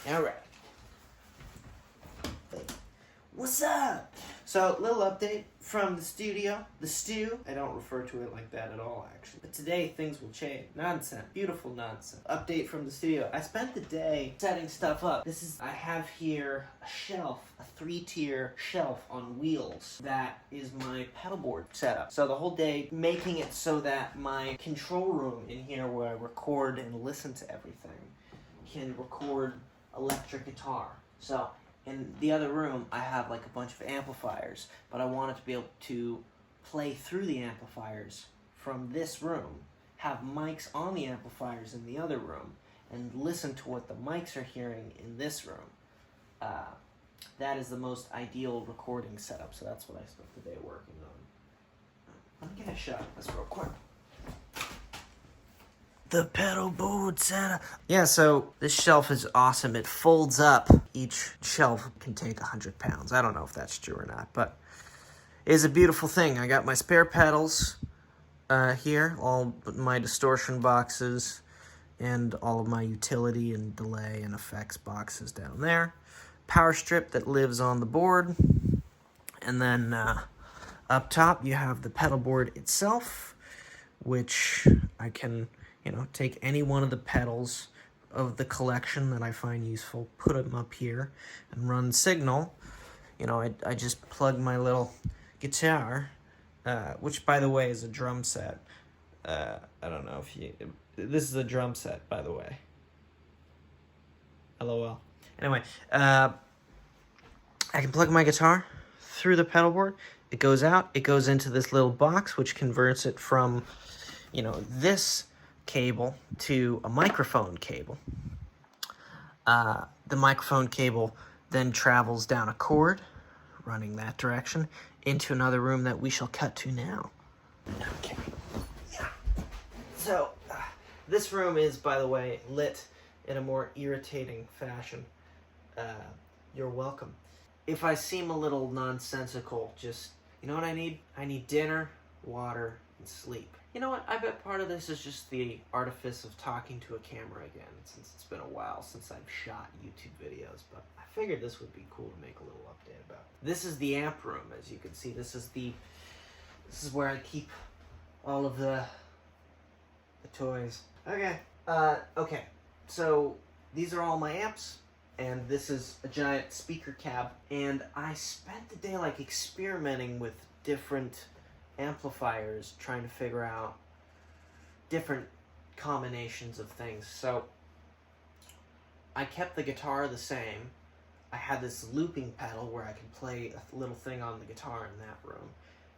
Alright. What's up? So, little update from the studio. The stew. I don't refer to it like that at all, actually. But today, things will change. Nonsense. Beautiful nonsense. Update from the studio. I spent the day setting stuff up. I have here a shelf, a 3-tier shelf on wheels. That is my pedal board setup. So the whole day making it so that my control room in here where I record and listen to everything can record electric guitar. So in the other room, I have like a bunch of amplifiers, but I wanted to be able to play through the amplifiers from this room, have mics on the amplifiers in the other room, and listen to what the mics are hearing in this room. That is the most ideal recording setup, so that's what I spent the day working on. Let me get a shot. That's real quick. The pedal board setup. Yeah, so this shelf is awesome. It folds up. Each shelf can take 100 pounds. I don't know if that's true or not, but it is a beautiful thing. I got my spare pedals here, all my distortion boxes, and all of my utility and delay and effects boxes down there. Power strip that lives on the board. And then up top you have the pedal board itself, which I can, take any one of the pedals of the collection that I find useful, put them up here, and run signal. I just plug my little guitar, which, by the way, is a drum set. I don't know if you... This is a drum set, by the way. LOL. Anyway, I can plug my guitar through the pedal board. It goes out. It goes into this little box, which converts it from, this cable to a microphone cable. The microphone cable then travels down a cord, running that direction, into another room that we shall cut to now. Okay. Yeah. So, this room is, by the way, lit in a more irritating fashion. You're welcome. If I seem a little nonsensical, just, you know what I need? I need dinner, water, and sleep. You know what? I bet part of this is just the artifice of talking to a camera again, since it's been a while since I've shot YouTube videos, but I figured this would be cool to make a little update about. This is the amp room, as you can see. This is where I keep all of the toys. Okay, so these are all my amps, and this is a giant speaker cab, and I spent the day experimenting with different amplifiers, trying to figure out different combinations of things. So I kept the guitar the same. I had this looping pedal where I could play a little thing on the guitar in that room,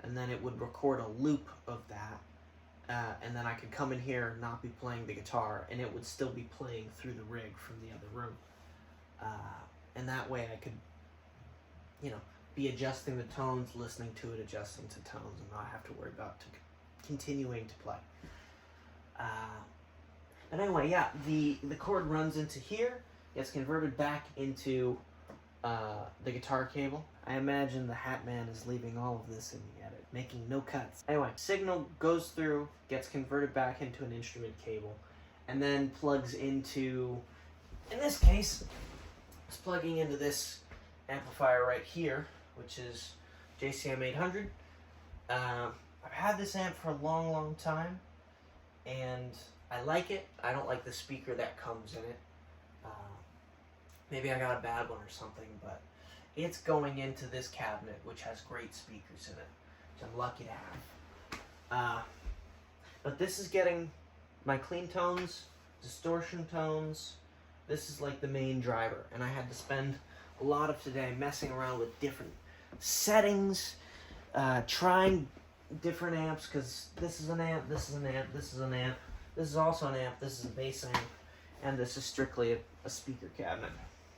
and then it would record a loop of that, and then I could come in here and not be playing the guitar, and it would still be playing through the rig from the other room. And that way I could, be adjusting the tones, listening to it, adjusting to tones, and not have to worry about continuing to play. But anyway, yeah, the cord runs into here, gets converted back into the guitar cable. I imagine the Hat Man is leaving all of this in the edit, making no cuts. Anyway, signal goes through, gets converted back into an instrument cable, and then plugs into, in this case, it's plugging into this amplifier right here, which is JCM 800. I've had this amp for a long time, and I like it. I don't like the speaker that comes in it. Maybe I got a bad one or something, but it's going into this cabinet, which has great speakers in it, which I'm lucky to have. But this is getting my clean tones, distortion tones. This is like the main driver, and I had to spend a lot of today messing around with different settings, trying different amps, because this is an amp, this is an amp, this is an amp, this is also an amp, this is a bass amp, and this is strictly a speaker cabinet.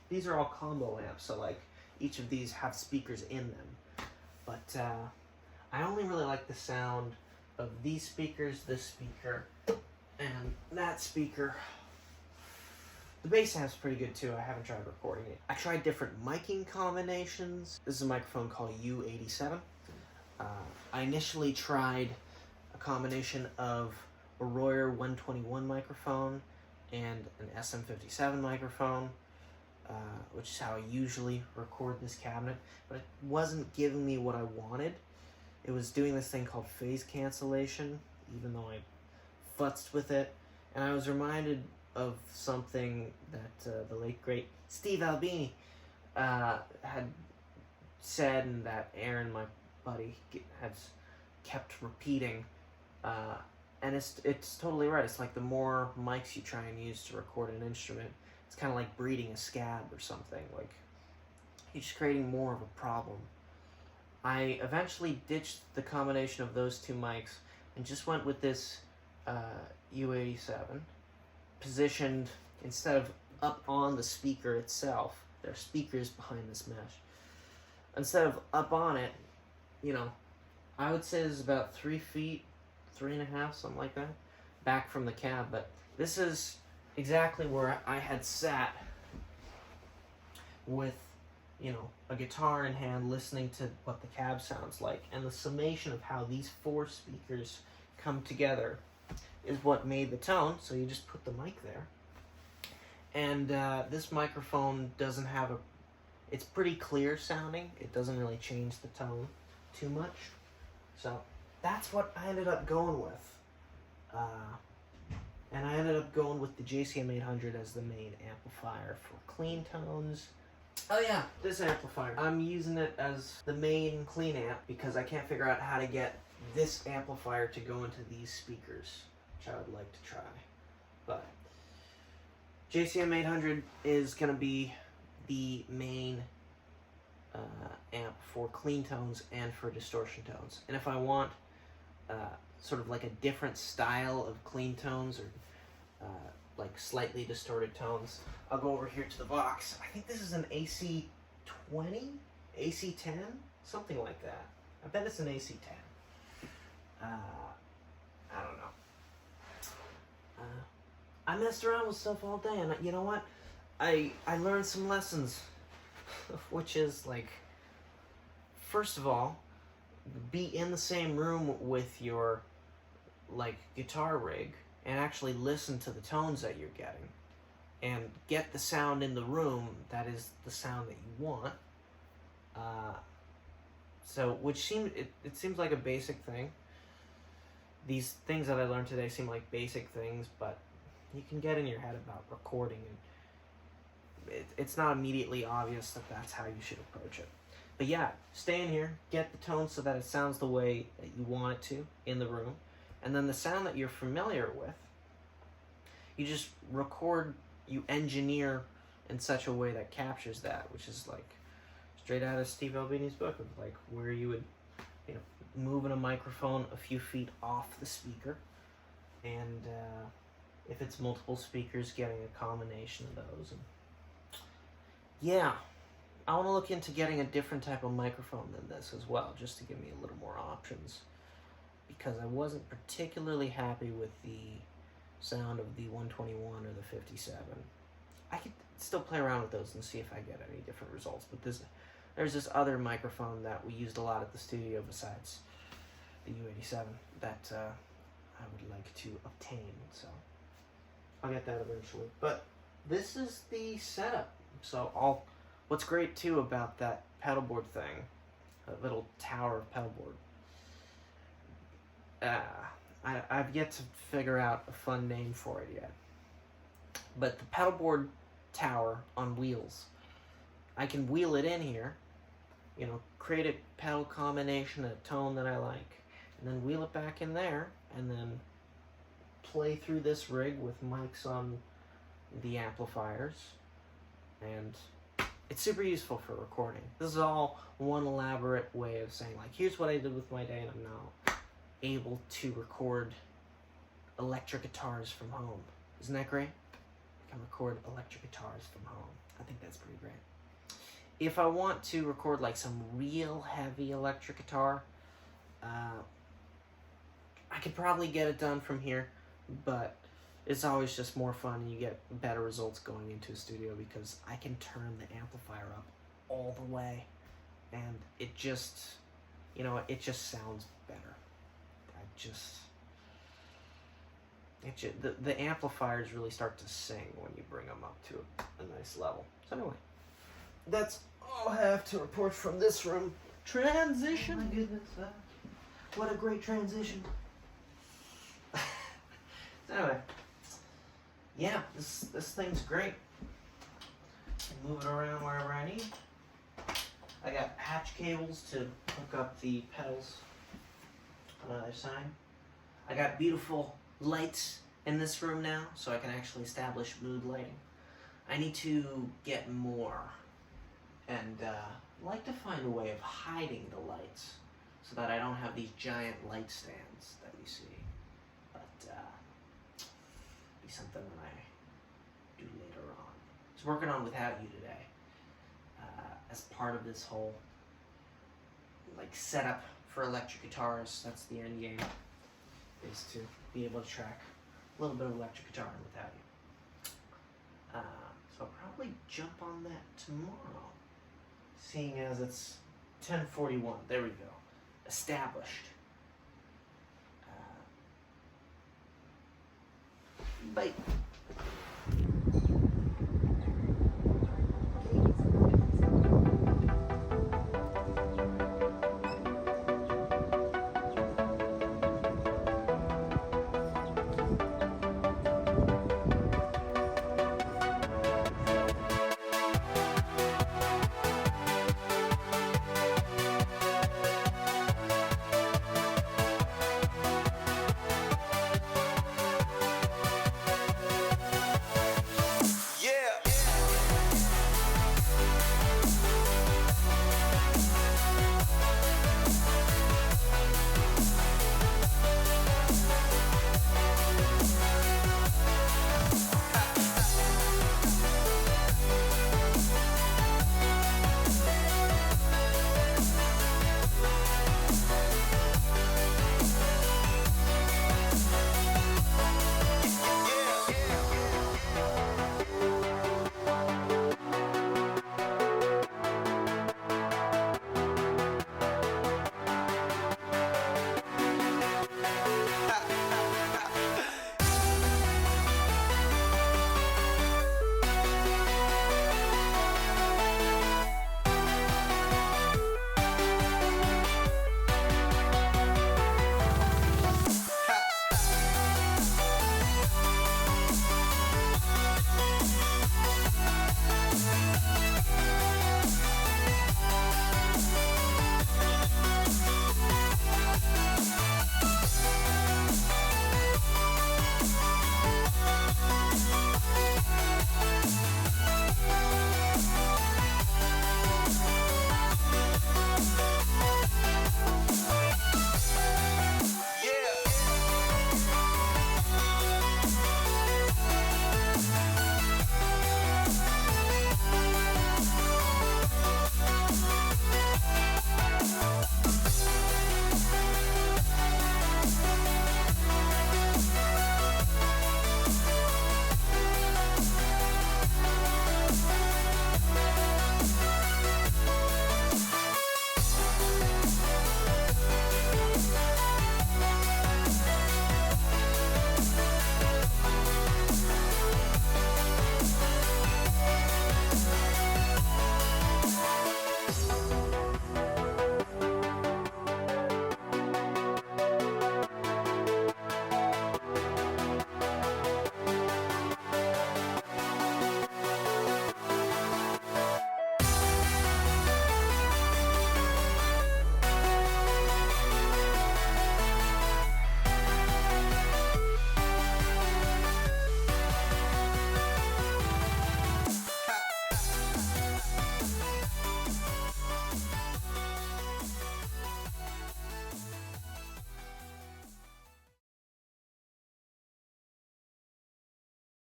These are all combo amps, so like each of these have speakers in them. But I only really like the sound of these speakers, this speaker, and that speaker. The bass amp's pretty good too. I haven't tried recording it. I tried different miking combinations. This is a microphone called U87. I initially tried a combination of a Royer 121 microphone and an SM57 microphone, which is how I usually record this cabinet, but it wasn't giving me what I wanted. It was doing this thing called phase cancellation, even though I futzed with it, and I was reminded of something that the late great Steve Albini had said, and that Aaron, my buddy, has kept repeating, and it's totally right. It's like the more mics you try and use to record an instrument, it's kind of like breeding a scab or something. Like, you're just creating more of a problem. I eventually ditched the combination of those two mics and just went with this U87, positioned instead of up on the speaker itself. There are speakers behind this mesh. Instead of up on it, you know, I would say this is about 3 feet, 3.5, something like that, back from the cab. But this is exactly where I had sat with, you know, a guitar in hand, listening to what the cab sounds like. And the summation of how these 4 speakers come together is what made the tone. So you just put the mic there. And this microphone doesn't have a... It's pretty clear sounding. It doesn't really change the tone too much. So that's what I ended up going with. And I ended up going with the JCM 800 as the main amplifier for clean tones. Oh yeah, this amplifier. I'm using it as the main clean amp because I can't figure out how to get this amplifier to go into these speakers, which I would like to try. But JCM 800 is going to be the main amp for clean tones and for distortion tones. And if I want sort of like a different style of clean tones or like slightly distorted tones, I'll go over here to the box. I think this is an AC20? AC10? Something like that. I bet it's an AC10. I don't know. I messed around with stuff all day, and you know what? I learned some lessons, which is like, first of all, be in the same room with your like guitar rig and actually listen to the tones that you're getting and get the sound in the room that is the sound that you want. So which it seems like a basic thing. These things that I learned today seem like basic things, but you can get in your head about recording, and it's not immediately obvious that that's how you should approach it. But yeah, stay in here, get the tone so that it sounds the way that you want it to in the room, and then the sound that you're familiar with, you just record, you engineer in such a way that captures that, which is like straight out of Steve Albini's book of like where you would, you know, moving a microphone a few feet off the speaker, and if it's multiple speakers, getting a combination of those. And yeah, I want to look into getting a different type of microphone than this as well, just to give me a little more options, because I wasn't particularly happy with the sound of the 121 or the 57. I could still play around with those and see if I get any different results, but there's this other microphone that we used a lot at the studio besides the U87 that I would like to obtain, so I'll get that eventually. But this is the setup. So what's great too about that pedal board thing, a little tower of pedal board. I've yet to figure out a fun name for it yet. But the pedal board tower on wheels, I can wheel it in here, you know, create a pedal combination, a tone that I like, and then wheel it back in there, and then play through this rig with mics on the amplifiers, and it's super useful for recording. This is all one elaborate way of saying, like, here's what I did with my day, and I'm now able to record electric guitars from home. Isn't that great? I can record electric guitars from home. I think that's pretty great. If I want to record like some real heavy electric guitar, I could probably get it done from here, but it's always just more fun and you get better results going into a studio because I can turn the amplifier up all the way and it just, you know, it just sounds better. The amplifiers really start to sing when you bring them up to a nice level. So anyway, that's all I have to report from this room. Transition. Oh my goodness, What a great transition. Anyway, yeah, this thing's great. Move it around wherever I need. I got patch cables to hook up the pedals on either side. I got beautiful lights in this room now, so I can actually establish mood lighting. I need to get more, and like to find a way of hiding the lights so that I don't have these giant light stands that you see. But be something that I do later on. I was working on Without You today as part of this whole like setup for electric guitars. That's the end game, is to be able to track a little bit of electric guitar Without You. So I'll probably jump on that tomorrow, seeing as it's 10:41. There we go. Established. Bye.